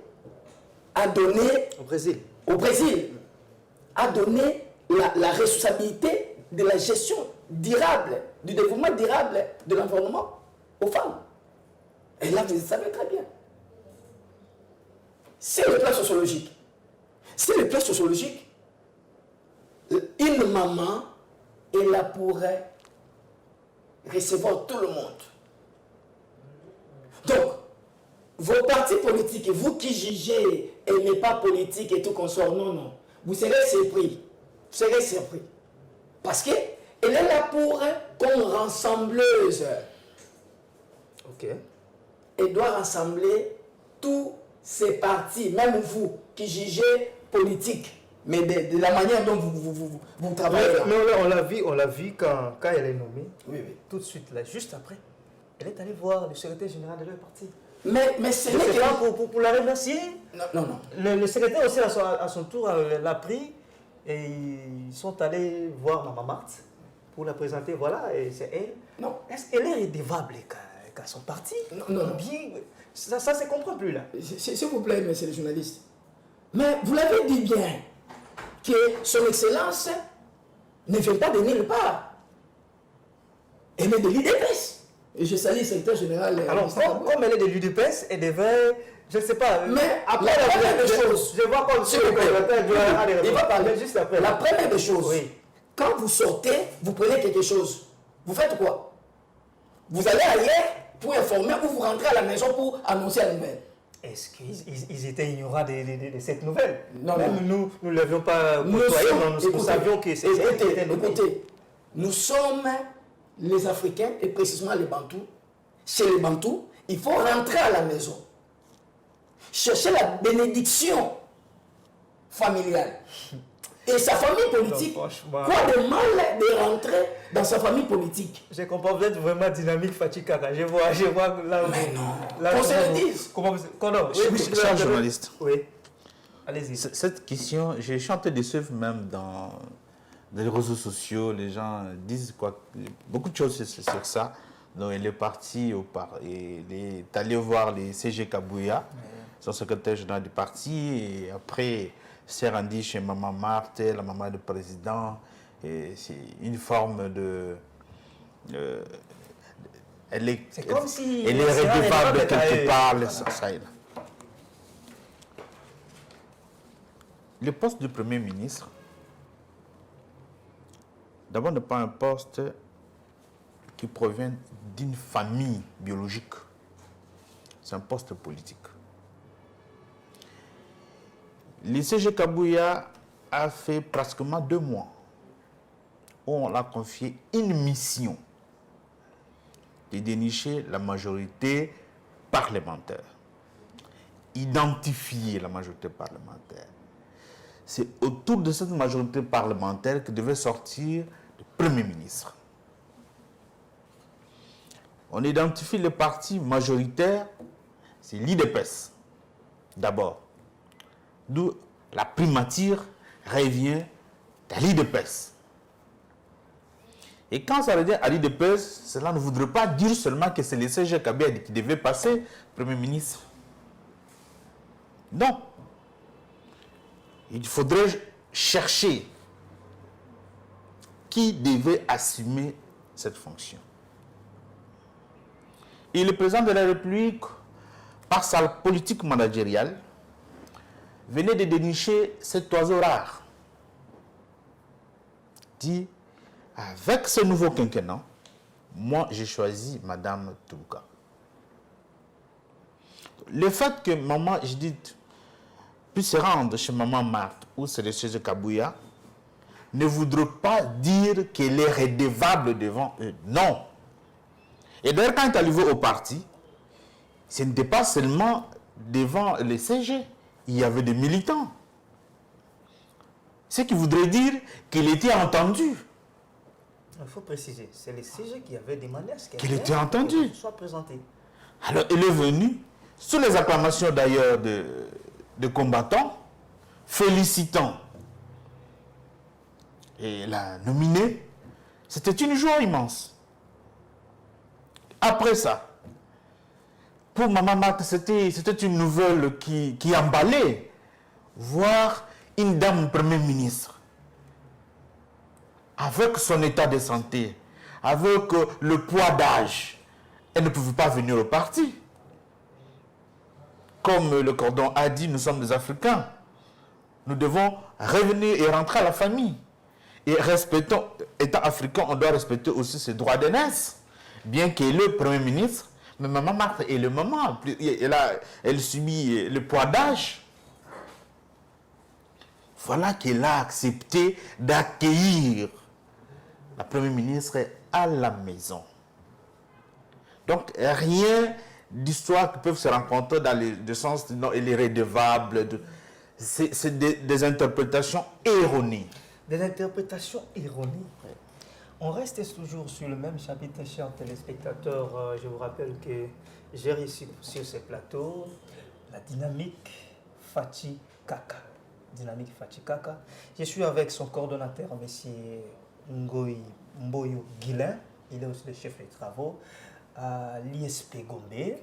Speaker 2: a donné au Brésil a donné la responsabilité de la gestion durable, du développement durable de l'environnement aux femmes. Et là, vous le savez très bien. C'est le plan sociologique. Une maman est là pour recevoir tout le monde. Donc, vos partis politiques, vous qui jugez et n'est pas politique et tout consort, non. Vous serez surpris. Vous serez surpris. Parce qu'elle est là pour comme rassembleuse.
Speaker 1: Ok.
Speaker 2: Elle doit rassembler tous ces partis, même vous qui jugez politique, mais de la manière dont vous travaillez.
Speaker 1: Mais on l'a vu quand elle est nommée.
Speaker 2: Oui.
Speaker 1: Tout de suite, là, juste après, elle est allée voir le secrétaire général de leur parti.
Speaker 2: Mais ce n'est
Speaker 1: C'est
Speaker 2: que...
Speaker 1: pas pour la remercier.
Speaker 2: Non.
Speaker 1: Le secrétaire aussi, à son tour, l'a pris et ils sont allés voir Maman Marthe pour la présenter. Voilà, et c'est elle.
Speaker 2: Non.
Speaker 1: Est-ce qu'elle est rédévable qu'à son parti?
Speaker 2: Non.
Speaker 1: Bien, ça ne se comprend plus là.
Speaker 2: S'il vous plaît, monsieur le journaliste. Mais vous l'avez dit bien, que son excellence ne vient pas de nulle part. Elle est de l'UDPS. Et je salue le secrétaire général.
Speaker 1: Alors, comme elle est de l'UDPS, elle devait, je ne sais pas.
Speaker 2: Mais
Speaker 1: après
Speaker 2: la première des choses,
Speaker 1: je vois comme si
Speaker 2: il va parler
Speaker 1: juste après.
Speaker 2: La première des choses,
Speaker 1: oui.
Speaker 2: Quand vous sortez, vous prenez quelque chose. Vous faites quoi? Vous allez ailleurs pour informer ou vous rentrez à la maison pour annoncer la nouvelle.
Speaker 1: Est-ce qu'ils étaient ignorants de cette nouvelle?
Speaker 2: Non,
Speaker 1: même nous ne l'avions pas côtoyé, nous savions que c'était
Speaker 2: écoutez, nous sommes les Africains et précisément les Bantous. Chez les Bantous, il faut rentrer à la maison. Chercher la bénédiction familiale. Et sa famille politique, quoi de mal de rentrer dans sa famille politique?
Speaker 1: Je comprends, vous êtes vraiment dynamique, Fatih Kaka. Je vois là.
Speaker 2: Mais non, qu'on se le dise.
Speaker 3: Cher journaliste,
Speaker 1: oui. Allez-y.
Speaker 3: Cette question, je suis en train de suivre même dans les réseaux sociaux, les gens disent beaucoup de choses sur ça. Donc il est parti il est allé voir les CG Kabouya, son secrétaire général du parti, et après s'est rendu chez Maman Marthe, la maman du président. C'est une forme de... elle est
Speaker 1: comme si
Speaker 3: elle est redevable de quelque part. Ça est là. Le poste du Premier ministre, d'abord, n'est pas un poste qui provient d'une famille biologique. C'est un poste politique. Le CG Kabouya a fait pratiquement 2 mois où on l'a confié une mission de dénicher la majorité parlementaire, identifier la majorité parlementaire. C'est autour de cette majorité parlementaire que devait sortir le Premier ministre. On identifie le parti majoritaire, c'est l'UDPS, d'abord. D'où la primature revient à l'UDPS. Et quand ça revient à l'UDPS, cela ne voudrait pas dire seulement que c'est le CG Kabouya qui devait passer Premier ministre. Non. Il faudrait chercher qui devait assumer cette fonction. Et le président de la République, par sa politique managériale, venait de dénicher cet oiseau rare. Dit, avec ce nouveau quinquennat, moi j'ai choisi Madame Touka. Le fait que maman, je dis, puisse se rendre chez Maman Marthe ou c'est le CG Kabouya, ne voudrait pas dire qu'elle est redevable devant eux. Non. Et d'ailleurs, quand elle est arrivée au parti, ce n'était pas seulement devant les CG. Il y avait des militants. Ce qui voudrait dire qu'il était entendu.
Speaker 1: Il faut préciser, c'est les CG qui avaient demandé à ce
Speaker 3: qu'il était entendu.
Speaker 1: Soit présenté.
Speaker 3: Alors, il est venu, sous les acclamations d'ailleurs de combattants, félicitant. Et l'a nominé. C'était une joie immense. Après ça, pour Maman Marthe, c'était une nouvelle qui emballait. Voir une dame Premier ministre, avec son état de santé, avec le poids d'âge, elle ne pouvait pas venir au parti. Comme le cordon a dit, nous sommes des Africains. Nous devons revenir et rentrer à la famille. Et respectons, étant africain, on doit respecter aussi ses droits d'aînesse. Bien qu'il est le Premier ministre, Mais maman Marthe est le maman. Elle subit le poids d'âge. Voilà qu'elle a accepté d'accueillir la Première ministre à la maison. Donc, rien d'histoire qui peuvent se rencontrer dans le sens non, elle est redevable. C'est des interprétations erronées.
Speaker 1: Des interprétations erronées. On reste toujours sur le même chapitre, chers téléspectateurs. Je vous rappelle que j'ai réussi sur ce plateau la dynamique Fachi Kaka. Dynamique Fachi Kaka. Je suis avec son coordonnateur, M. Ngoï Mboyo Guilin. Il est aussi le chef des travaux à l'ISP Gombe.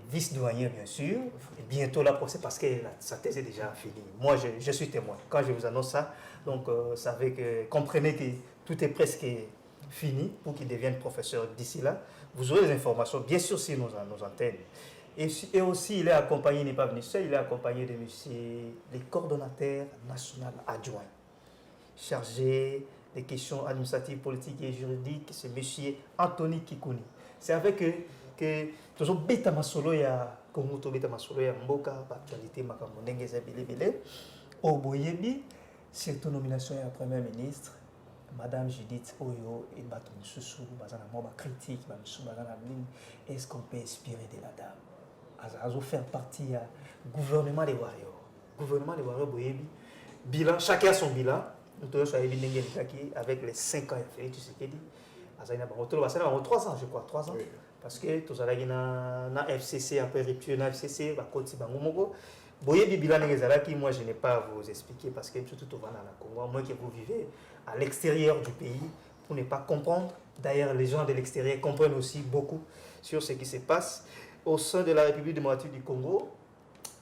Speaker 1: Vice-doyen, bien sûr. Et bientôt là, c'est parce que sa thèse est déjà finie. Moi, je suis témoin. Quand je vous annonce ça, donc comprenez que tout est presque fini pour qu'il devienne professeur d'ici là. Vous aurez les informations, bien sûr, sur nos antennes. Et aussi, il est accompagné, il n'est pas venu seul, il est accompagné de monsieur le coordonnateur national adjoint, chargé des questions administratives, politiques et juridiques, c'est monsieur Anthony Kikouni. C'est avec eux que tous les bêta masolo ya Congo to bêta masolo ya mboka actualité makambo ndenge za belebele au boyebi surtout nomination ya première ministre madame Judith Oyo et bato mususu bazana mo ba critique ba mususu bazana ligne. Est-ce qu'on peut inspirer de la dame azo faire partie ya gouvernement des warriors boyebi bilan chacun a son bilan. Nous sommes avec les 5 ans de Félix Tshisekedi. Il y a 3 ans, je crois, 3 ans. Oui. Parce que tout ça, il y a FCC, après rupture, FCC, moi je n'ai pas à vous expliquer parce que tout au Congo, moi que vous vivez à l'extérieur du pays, pour ne pas comprendre. D'ailleurs, les gens de l'extérieur comprennent aussi beaucoup sur ce qui se passe au sein de la République démocratique du Congo.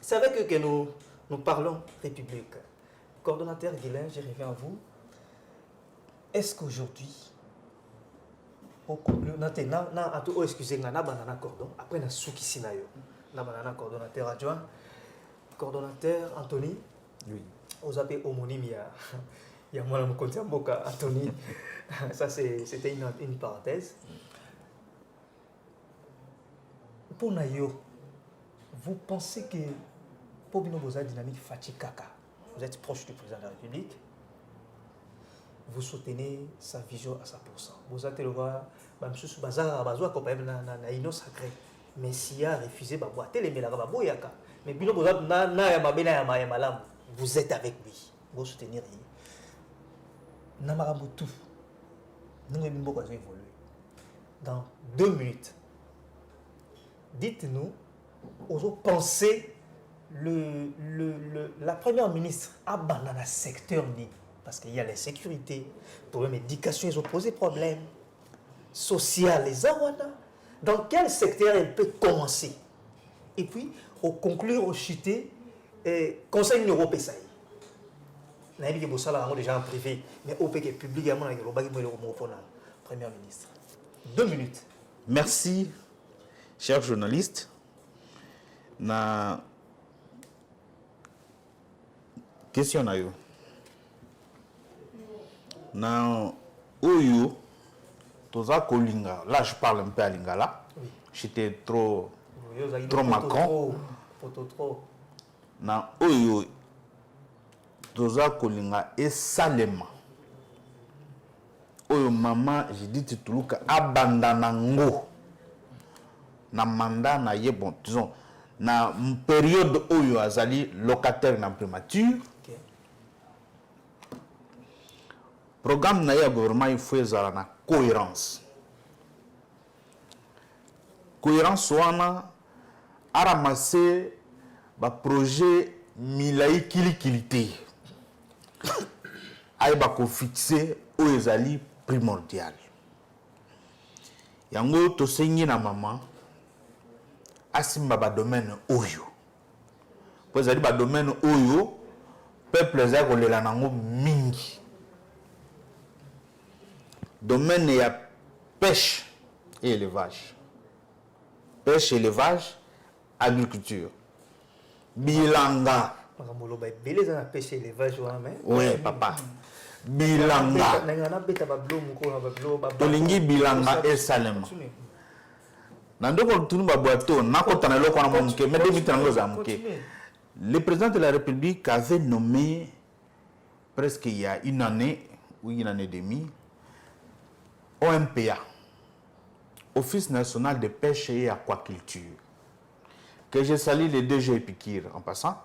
Speaker 1: C'est avec eux que nous parlons République. Coordonnateur Guilin, je reviens à vous. Est-ce qu'aujourd'hui, excusez-moi, cordon, après na souki sinayo, na banana coordonnateur adjoint, coordonnateur Anthony.
Speaker 3: Oui.
Speaker 1: Vous appelez homonyme, il y a moi mon compte Mboka Anthony. Ça c'était une parenthèse. Pour Nayo, vous pensez que pour Bino Boza dynamique Fachi Kaka, vous êtes proche du président de la République, vous soutenez sa vision à 100%. Vous avez le voir, mais s'il a refusé, mais vous êtes avec lui, vous soutenez rien. Namaramutu, nous avons évolué. Dans 2 minutes, dites-nous, vous pensez la première ministre abandonne le secteur parce qu'il y a l'insécurité, problème d'éducation, ils ont posé problème social, les awana. Dans quel secteur elle peut commencer? Et puis, au conclure, au chuter, Conseil européen. Nous avons déjà en privé, mais au public, publiquement, nous avons Premier ministre. 2 minutes.
Speaker 3: Merci, chers journalistes. Na question na yo. Na oyo toza kolinga. Là je parle un peu à lingala. Oui. J'étais trop Macron. Na oyo toza kolinga esalema. Oyo maman j'ai dit tituluka abandanango. Na mandat na ye bon disons na période oyo azali locataire na primature. Okay. Programme na ya gouvernement il faut ezala na cohérence. Cohérence wana a ramassé ba projet milai kilikilité. Ay ba ko fixer oyo ezali primordial. Yango to sengi na maman asimba ba domaine oyo. Pues ali ba domaine oyo peuple za kolela nango mingi. Domaine ya pêche et élevage. Pêche, élevage, agriculture. Bilanga. Oui, papa. Bilanga. Tolingi bilanga et salema. Le président de la République avait nommé presque il y a une année ou une année et demie ONPA, Office national de pêche et aquaculture, que je salue les DG Epikir en passant,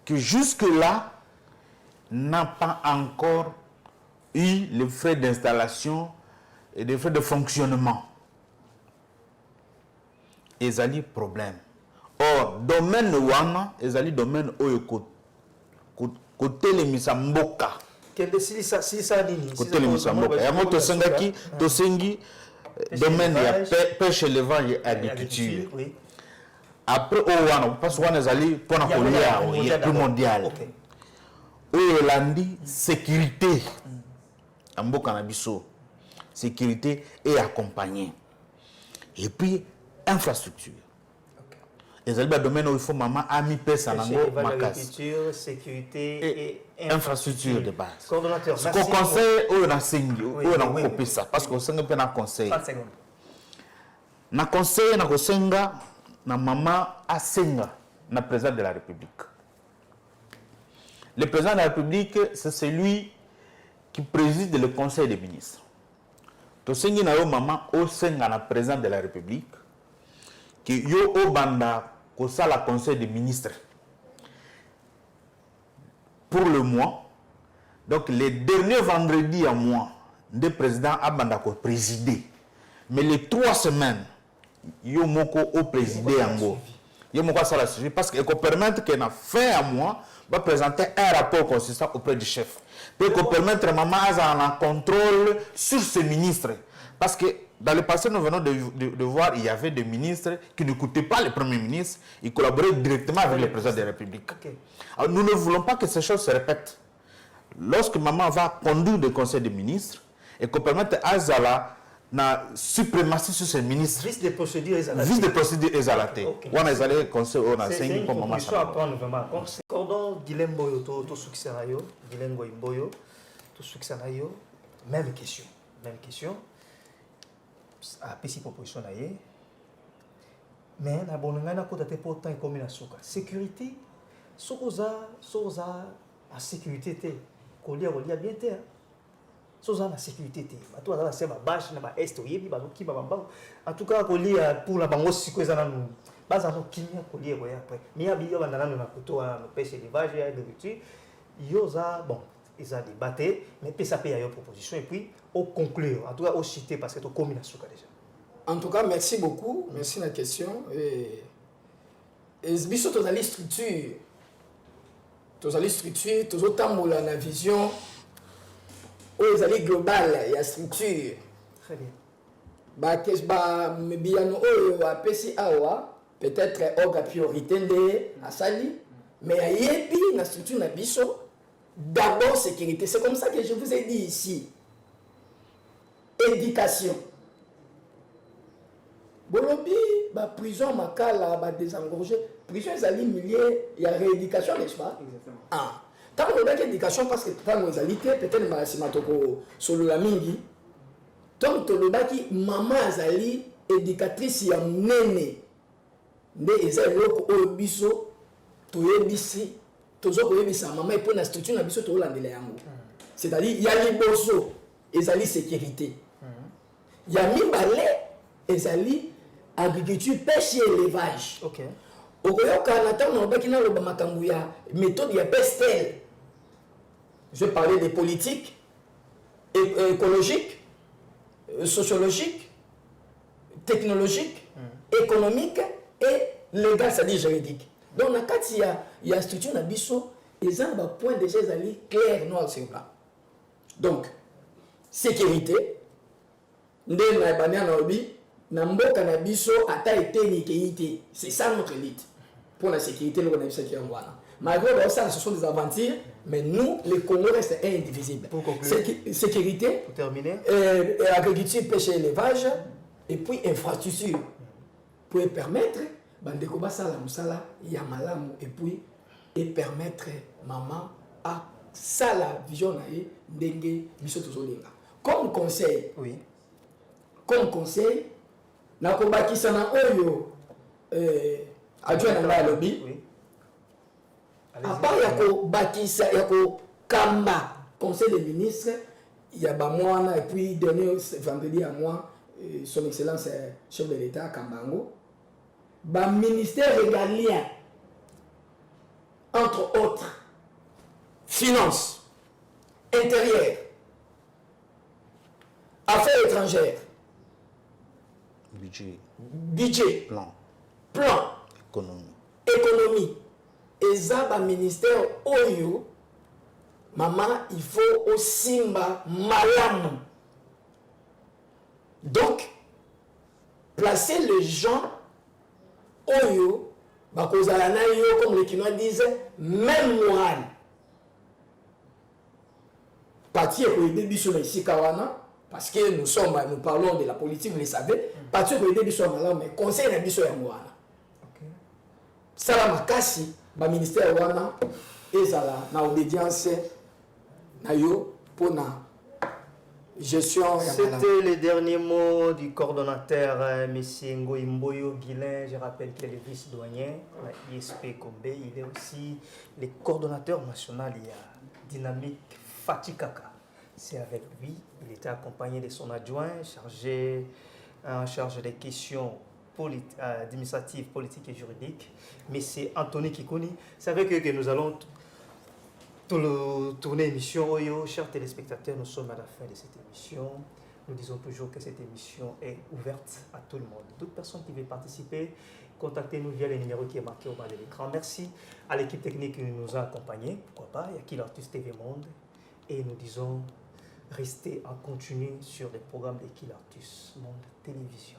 Speaker 3: que jusque-là n'a pas encore eu les frais d'installation et les frais de fonctionnement. Ezali problème. Or, domaine wana, ezali domaine oyo côté les misamboka. Côté les misamboka. Yango tosengaki, tosengi domaine ya pêche, élevage et agriculture. Après wana, parce wana ezali pona kolia ya plus mondial. Oyo landi sécurité. Amboka na biso. Sécurité et accompagner. Et puis infrastructure. Les albats domaines où il faut maman a mis pèse en ango
Speaker 1: agriculture, sécurité et
Speaker 3: infrastructure de base.
Speaker 1: Coordonnateur.
Speaker 3: Ce qu'on conseille au nasengi, au na copier ça parce qu'on sait pas na conseil.
Speaker 1: 30 secondes.
Speaker 3: Na conseil na kosenga na maman asenga na président de la République. Le président de la République, c'est celui qui préside le conseil des ministres. To sengi na yo maman au senga na président de la République qui yo au banda ko ça la conseil des ministres pour le mois. Donc les derniers vendredis à mois le président a banda ko présider, mais les 3 semaines yo moko au présider yango yo moko ça la suivi parce que ko permettre que na fin à mois va présenter un rapport consistant auprès du chef pour qu'on permettre maman à un contrôle sur ce ministre. Parce que dans le passé, nous venons de voir, il y avait des ministres qui n'écoutaient pas le Premier ministre, ils collaboraient directement avec le président de la République. Okay. Alors, nous ne voulons pas que ces choses se répètent. Lorsque maman va conduire le conseil des ministres et qu'on permette à Zala na suprématie sur ces ministres.
Speaker 1: Vice des procédures exalatées.
Speaker 3: Vice des procédures exalatées. On a exalé conseil, on a
Speaker 1: c'est une proposition à prendre vraiment. Cordon Guilhem Boyo, to succès na yo, Guilhem Boyo, to succès na yo, même question. Même question. A petite proposition na ye. Mais na bonanga na kota te pourtant comme na suka. Sécurité, soza a sécurité te. Kolia bien te. Soza na sécurité te. Bato za se ba bash na ba est oyebi ba loki ba bamba. En tout cas kolia pour la bango siko ezana nu. Baza no kimia kolia ko ya après. Mais ya biyo bandana na koto na pêche élevage et agriculture. Yoza bon, ils ont débatté, mais puis ça paye à une proposition et puis au conclure, en tout cas au citer parce que tu as commis la souka déjà.
Speaker 2: En tout cas, merci beaucoup, merci de la question. Et biso tu as la structure, tu as autant la vision, aux allées globales, il y a structure.
Speaker 1: Très bien.
Speaker 2: Bah qu'est-ce bah mais bien au à PCA peut-être orga priorité de à Sali, mais il y a yebi la structure na biso. D'abord, sécurité. C'est comme ça que je vous ai dit ici. Éducation. Bolobi, bah, prison, makala, bah, désengorgé. Prison, ils allaient milliers, il y a rééducation, n'est-ce pas?
Speaker 1: Exactement.
Speaker 2: Ah. Tant qu'on a éducation, parce que tant qu'on a peut-être si matoko solo la mingi. Tant que qui maman azali éducatrice ya nene. Ne ezali loko obiso to yebisi. C'est-à-dire il y a les bosso et la sécurité. Il y a mibale et la agriculture, pêche et élevage.
Speaker 1: OK.
Speaker 2: Au Canada, on a une méthode de pestel. Je parlais des politiques écologiques, sociologiques, technologiques, économiques et légales, c'est-à-dire juridiques. Donc, il y a une structure qui ils ont un point déjà clair, noir sur blanc. Donc, sécurité, c'est ça notre élite. Pour la sécurité, nous avons qui malgré ça, ce sont des aventures, mais nous, les Congolais, restent indivisibles.
Speaker 1: Pour conclure,
Speaker 2: sécurité,
Speaker 1: pour terminer,
Speaker 2: agriculture, pêche et élevage, et puis infrastructure, pour permettre bandeko basala musala ya malamu et permettre maman à sala vision na ye ndenge biso tozolinga comme conseil.
Speaker 1: Oui.
Speaker 2: Comme conseil nakobakisa na oyo adjoint na ngai alobi apart ya kobakisa ya kokamba conseil des ministres ya bamwana et puis dernier vendredi à moi son excellence chef de l'état Kambango ministère régalien entre autres finances, intérieures, affaires étrangères, budget, plan, économie. Et ça, le ministère Oyo, maman, il faut au Simba malam. Donc, placer les gens Oyo, comme les Kinois disent, même moral. Parti pour aider Bissou ici Kawana, parce que nous parlons de la politique, vous le savez. Parti pour aider Bissou Malam, mais conseil de Bissou Yamouana. Ça va makasi, le ministère Wana, et ça na obédience, na yo pour na gestion.
Speaker 1: C'était les derniers mots du coordonnateur M. Ngoï Mboyo Guilin. Je rappelle qu'il est le vice-douanier, la ISP Kombe. Il est aussi le coordonnateur national. Il y a Dynamique Fatikaka. C'est avec lui. Il était accompagné de son adjoint en charge des questions administratives, politiques et juridiques. Mais c'est Anthony Kikouni. C'est avec eux que nous allons tourner l'émission Oyo. Chers téléspectateurs, nous sommes à la fin de cette émission. Nous disons toujours que cette émission est ouverte à tout le monde. Toute personne qui veut participer, contactez-nous via le numéro qui est marqué au bas de l'écran. Merci à l'équipe technique qui nous a accompagnés. Pourquoi pas, il y a Kilartus TV Monde. Et nous disons, restez en continu sur les programmes de Kilartus Monde Télévision.